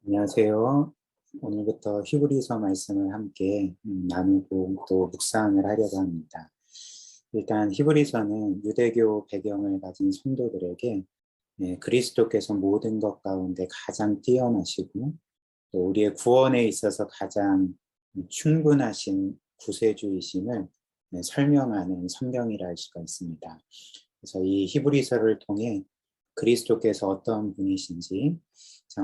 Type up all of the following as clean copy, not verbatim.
안녕하세요. 오늘부터 히브리서 말씀을 함께 나누고 또 묵상을 하려고 합니다. 일단 히브리서는 유대교 배경을 가진 성도들에게 그리스도께서 모든 것 가운데 가장 뛰어나시고 또 우리의 구원에 있어서 가장 충분하신 구세주이심을 설명하는 성경이라 할 수가 있습니다. 그래서 이 히브리서를 통해 그리스도께서 어떤 분이신지,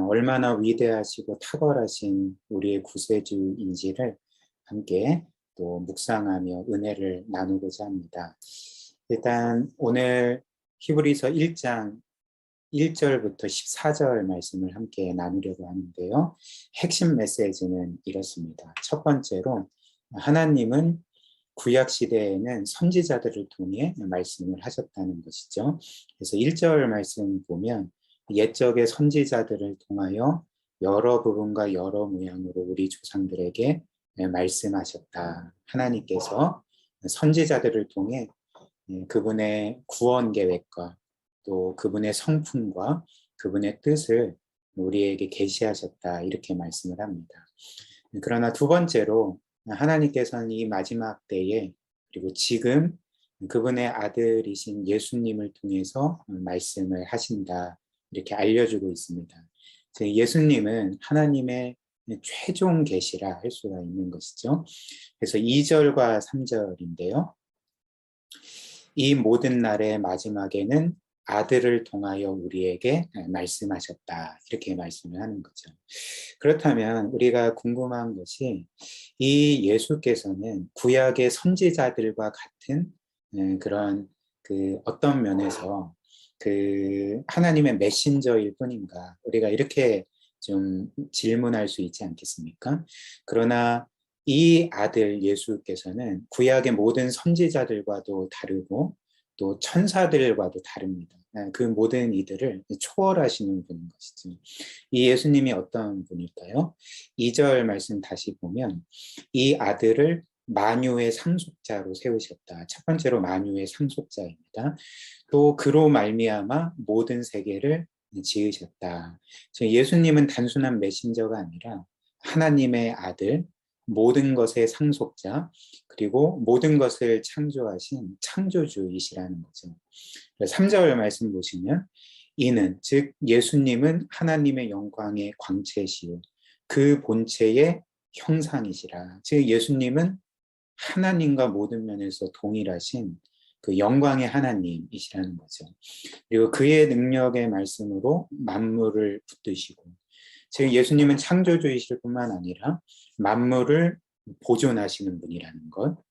얼마나 위대하시고 탁월하신 우리의 구세주인지를 함께 또 묵상하며 은혜를 나누고자 합니다. 일단 오늘 히브리서 1장 1절부터 14절 말씀을 함께 나누려고 하는데요. 핵심 메시지는 이렇습니다. 첫 번째로, 하나님은 구약 시대에는 선지자들을 통해 말씀을 하셨다는 것이죠. 그래서 1절 말씀 보면 옛적의 선지자들을 통하여 여러 부분과 여러 모양으로 우리 조상들에게 말씀하셨다. 하나님께서 선지자들을 통해 그분의 구원 계획과 또 그분의 성품과 그분의 뜻을 우리에게 계시하셨다. 이렇게 말씀을 합니다. 그러나 두 번째로, 하나님께서는 이 마지막 때에 그리고 지금 그분의 아들이신 예수님을 통해서 말씀을 하신다. 이렇게 알려주고 있습니다. 예수님은 하나님의 최종 계시라 할 수가 있는 것이죠. 그래서 2절과 3절인데요. 이 모든 날의 마지막에는 아들을 통하여 우리에게 말씀하셨다. 이렇게 말씀을 하는 거죠. 그렇다면 우리가 궁금한 것이, 이 예수께서는 구약의 선지자들과 같은 그런 어떤 면에서 하나님의 메신저일 뿐인가? 우리가 이렇게 좀 질문할 수 있지 않겠습니까? 그러나 이 아들 예수께서는 구약의 모든 선지자들과도 다르고 또 천사들과도 다릅니다. 그 모든 이들을 초월하시는 분인 것이죠. 이 예수님이 어떤 분일까요? 2절 말씀 다시 보면 이 아들을 만유의 상속자로 세우셨다. 첫 번째로 만유의 상속자입니다. 또 그로 말미암아 모든 세계를 지으셨다. 예수님은 단순한 메신저가 아니라 하나님의 아들, 모든 것의 상속자, 그리고 모든 것을 창조하신 창조주이시라는 거죠. 3절 말씀 보시면 이는 즉 예수님은 하나님의 영광의 광채시요 그 본체의 형상이시라. 즉 예수님은 하나님과 모든 면에서 동일하신 그 영광의 하나님이시라는 거죠. 그리고 그의 능력의 말씀으로 만물을 붙드시고, 즉 예수님은 창조주이실 뿐만 아니라 만물을 보존하시는 분이라는 것,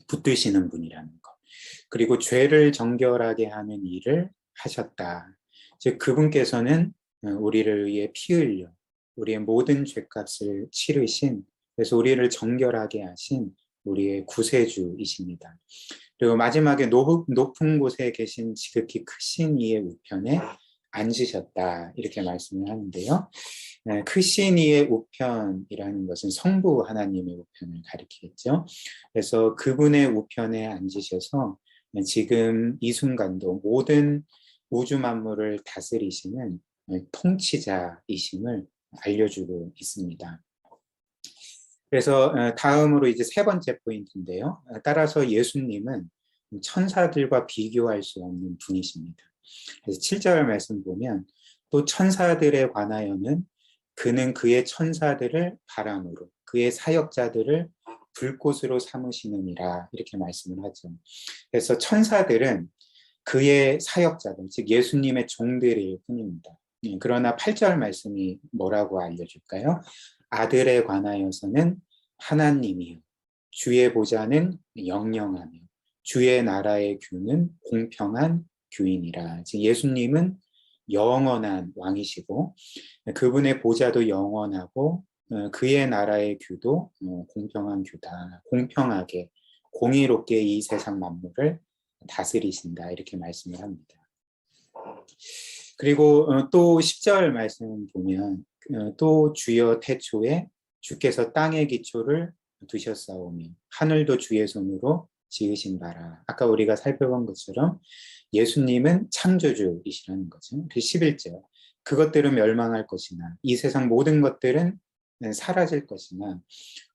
붙드시는 분이라는 것, 그리고 죄를 정결하게 하는 일을 하셨다. 즉 그분께서는 우리를 위해 피 흘려 우리의 모든 죄값을 치르신, 그래서 우리를 정결하게 하신 우리의 구세주이십니다. 그리고 마지막에 높은 곳에 계신 지극히 크신 이의 우편에 앉으셨다. 이렇게 말씀을 하는데요. 크신 이의 우편이라는 것은 성부 하나님의 우편을 가리키겠죠. 그래서 그분의 우편에 앉으셔서 지금 이 순간도 모든 우주 만물을 다스리시는 통치자이심을 알려주고 있습니다. 그래서 다음으로 이제 세 번째 포인트인데요. 따라서 예수님은 천사들과 비교할 수 없는 분이십니다. 그래서 7절 말씀 보면 또 천사들에 관하여는 그는 그의 천사들을 바람으로 그의 사역자들을 불꽃으로 삼으시느니라 이렇게 말씀을 하죠. 그래서 천사들은 그의 사역자들, 즉 예수님의 종들일 뿐입니다. 그러나 8절 말씀이 뭐라고 알려줄까요? 아들에 관하여서는 하나님이요 주의 보좌는 영영하며 주의 나라의 규는 공평한 규이니라. 즉 예수님은 영원한 왕이시고 그분의 보좌도 영원하고 그의 나라의 규도 공평한 규다. 공평하게 공의롭게 이 세상 만물을 다스리신다. 이렇게 말씀을 합니다. 그리고 또 10절 말씀 보면 또 주여 태초에 주께서 땅의 기초를 두셨사오니 하늘도 주의 손으로 지으신 바라. 아까 우리가 살펴본 것처럼 예수님은 창조주이시라는 거죠. 11절. 그것들은 멸망할 것이나 이 세상 모든 것들은 사라질 것이나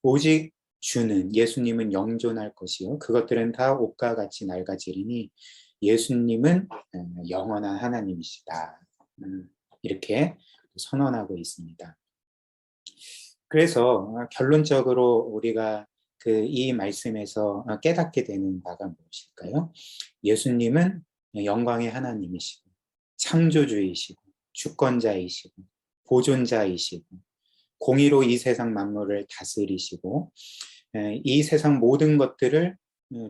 오직 주는 예수님은 영존할 것이요 그것들은 다 옷과 같이 낡아지리니 예수님은 영원한 하나님이시다. 이렇게 선언하고 있습니다. 그래서 결론적으로 우리가 이 말씀에서 깨닫게 되는 바가 무엇일까요? 예수님은 영광의 하나님이시고 창조주이시고 주권자이시고 보존자이시고 공의로 이 세상 만물을 다스리시고 이 세상 모든 것들을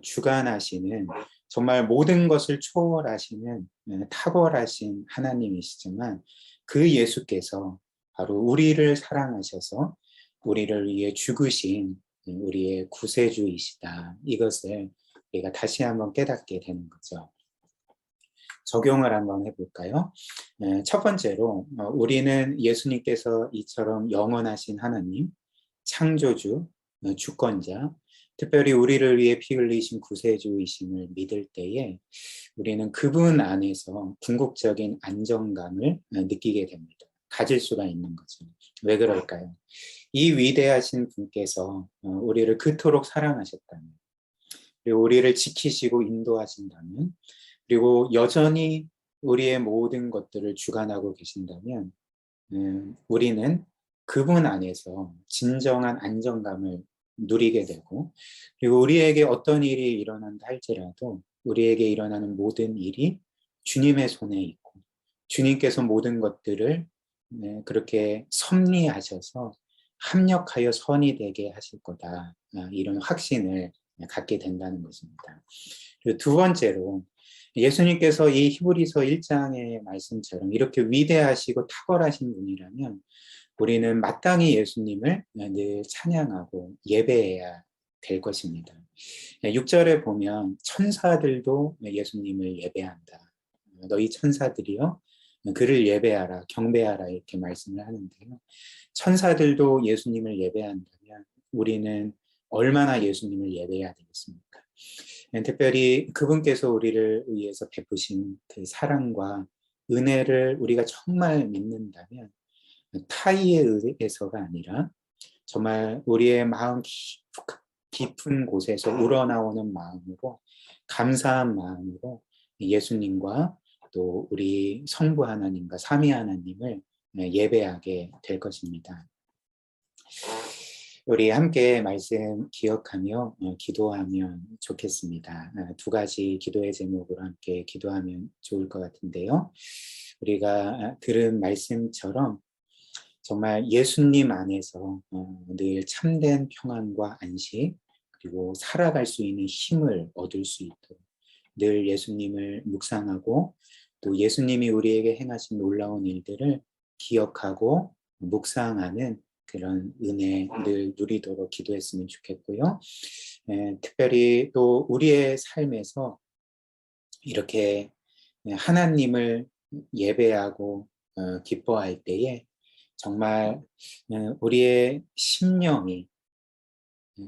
주관하시는 정말 모든 것을 초월하시는 탁월하신 하나님이시지만 그 예수께서 바로 우리를 사랑하셔서 우리를 위해 죽으신 우리의 구세주이시다. 이것을 우리가 다시 한번 깨닫게 되는 거죠. 적용을 한번 해볼까요? 첫 번째로 우리는 예수님께서 이처럼 영원하신 하나님, 창조주, 주권자, 특별히 우리를 위해 피 흘리신 구세주이심을 믿을 때에 우리는 그분 안에서 궁극적인 안정감을 느끼게 됩니다. 가질 수가 있는 거죠. 왜 그럴까요? 이 위대하신 분께서 우리를 그토록 사랑하셨다면, 그리고 우리를 지키시고 인도하신다면, 그리고 여전히 우리의 모든 것들을 주관하고 계신다면 우리는 그분 안에서 진정한 안정감을 누리게 되고, 그리고 우리에게 어떤 일이 일어난다 할지라도 우리에게 일어나는 모든 일이 주님의 손에 있고 주님께서 모든 것들을 그렇게 섭리하셔서 합력하여 선이 되게 하실 거다. 이런 확신을 갖게 된다는 것입니다. 그리고 두 번째로 예수님께서 이 히브리서 1장의 말씀처럼 이렇게 위대하시고 탁월하신 분이라면 우리는 마땅히 예수님을 늘 찬양하고 예배해야 될 것입니다. 6절에 보면 천사들도 예수님을 예배한다. 너희 천사들이여 그를 예배하라, 경배하라 이렇게 말씀을 하는데요. 천사들도 예수님을 예배한다면 우리는 얼마나 예수님을 예배해야 되겠습니까? 특별히 그분께서 우리를 위해서 베푸신 그 사랑과 은혜를 우리가 정말 믿는다면 타의에 의해서가 아니라 정말 우리의 마음 깊은 곳에서 우러나오는 마음으로 감사한 마음으로 예수님과 또 우리 성부 하나님과 삼위 하나님을 예배하게 될 것입니다. 우리 함께 말씀 기억하며 기도하면 좋겠습니다. 두 가지 기도의 제목으로 함께 기도하면 좋을 것 같은데요. 우리가 들은 말씀처럼 정말 예수님 안에서 늘 참된 평안과 안식 그리고 살아갈 수 있는 힘을 얻을 수 있도록 늘 예수님을 묵상하고 또 예수님이 우리에게 행하신 놀라운 일들을 기억하고 묵상하는 그런 은혜를 누리도록 기도했으면 좋겠고요. 특별히 또 우리의 삶에서 이렇게 하나님을 예배하고 기뻐할 때에 정말 우리의 심령이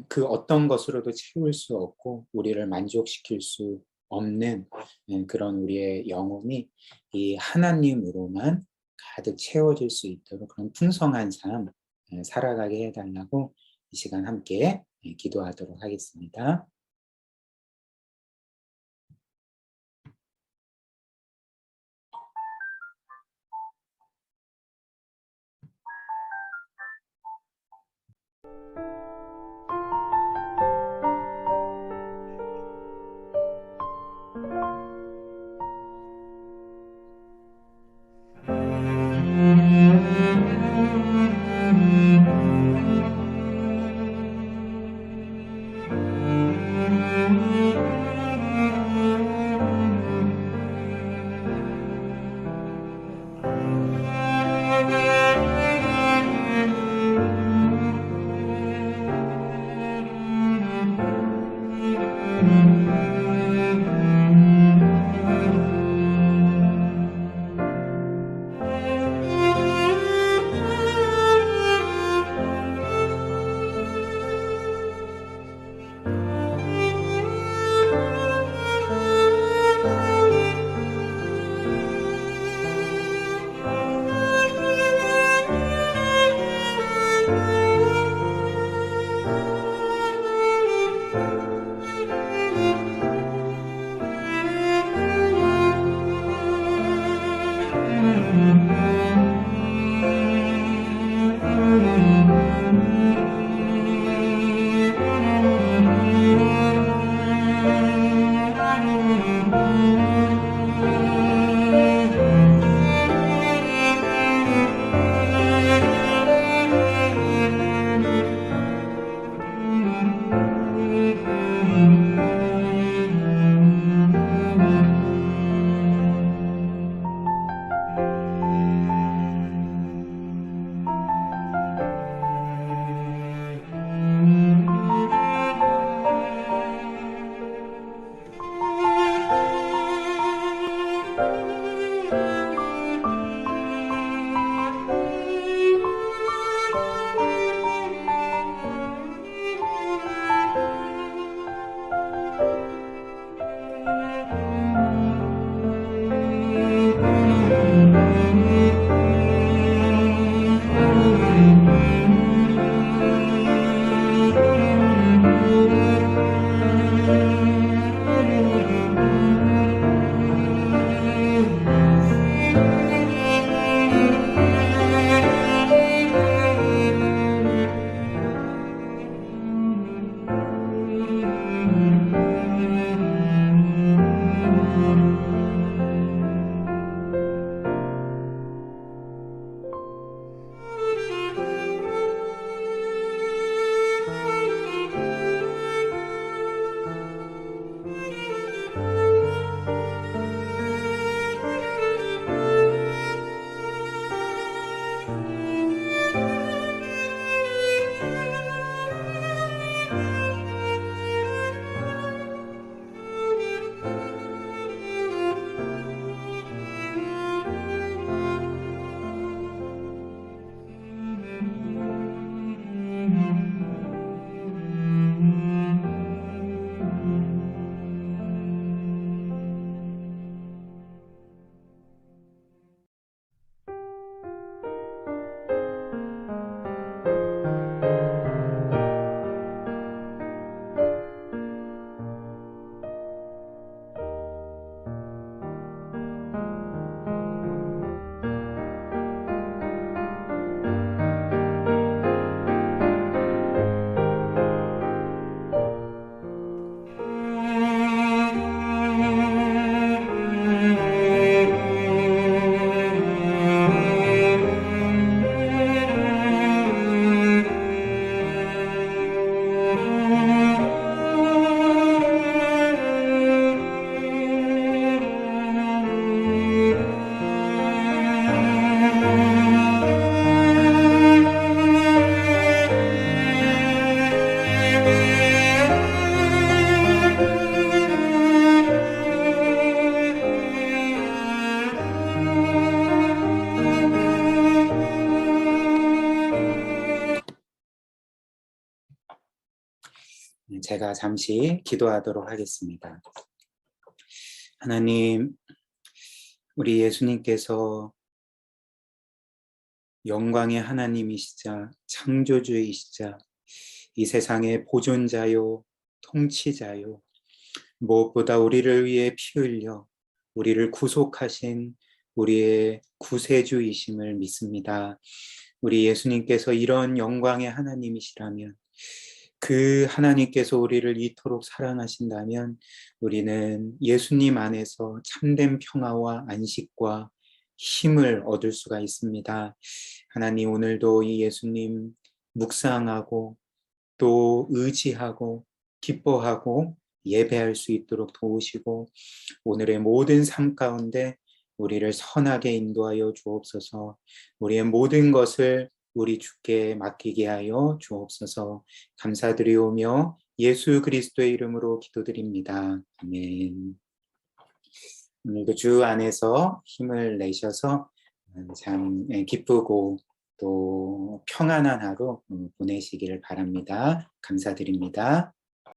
그 어떤 것으로도 채울 수 없고 우리를 만족시킬 수 없는 그런 우리의 영혼이 이 하나님으로만 가득 채워질 수 있도록 그런 풍성한 삶 살아가게 해달라고 이 시간 함께 기도하도록 하겠습니다. 제가 잠시 기도하도록 하겠습니다. 하나님, 우리 예수님께서 영광의 하나님이시자 창조주이시자 이 세상의 보존자요 통치자요 무엇보다 우리를 위해 피 흘려 우리를 구속하신 우리의 구세주이심을 믿습니다. 우리 예수님께서 이런 영광의 하나님이시라면, 그 하나님께서 우리를 이토록 사랑하신다면 우리는 예수님 안에서 참된 평화와 안식과 힘을 얻을 수가 있습니다. 하나님, 오늘도 이 예수님 묵상하고 또 의지하고 기뻐하고 예배할 수 있도록 도우시고, 오늘의 모든 삶 가운데 우리를 선하게 인도하여 주옵소서. 우리의 모든 것을 우리 주께 맡기게 하여 주옵소서. 감사드리오며 예수 그리스도의 이름으로 기도드립니다. 아멘. 오늘도 주 안에서 힘을 내셔서 참 기쁘고 또 평안한 하루 보내시기를 바랍니다. 감사드립니다.